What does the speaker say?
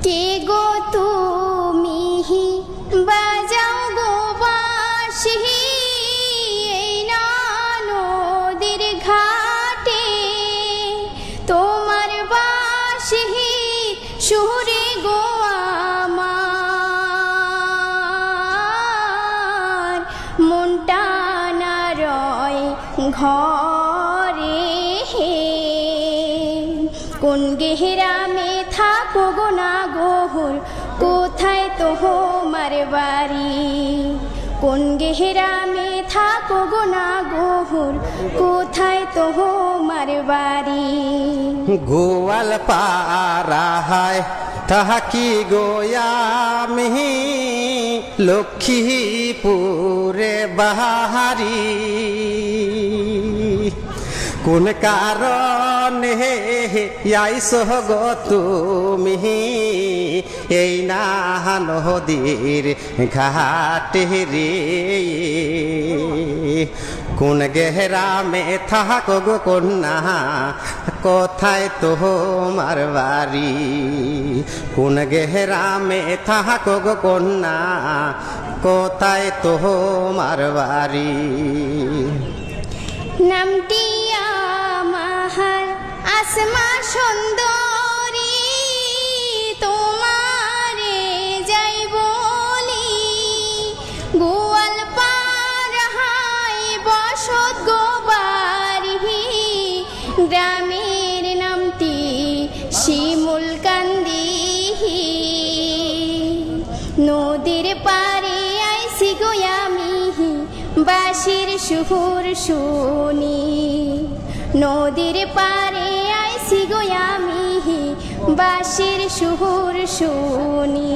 কে গো তুমি বাজাও গো বাঁশি এই না নদীর ঘাটে, তোমার বাঁশি সুরে গো আমার মনটা না রয় ঘরে। কোন গেহরামে থাকো গো না গোহর, কোথায় তোমার বাড়ি? কোন গেহরামে থাকো গো না গোহর, কোথায় তোমার বাড়ি? গোয়াল পাড়ায় থাকি গোয়ামি লক্ষ্মীপুরে বাহারি। কোন কারণে আইছো গো তুমি এই না নদীর ঘাটে রে? কোন গেহরামে থাকো গো কন্যা, কোথায় তোমার বাড়ি? কোন গেহরামে থাকো গো কন্যা, কোথায় তোমার বাড়ি? নামটি আমার আসমা সুন্দরী, তোমারে যাই বলি গোয়াল পাড়ায় বসত গো বাড়ি। গ্রামের নামটি শিমুলকান্দি, নদীর পারে আইসি গো আমি বাঁশির সুর শুনি। নদীর পারে আইসি গো আমি বাঁশির সুর শুনি।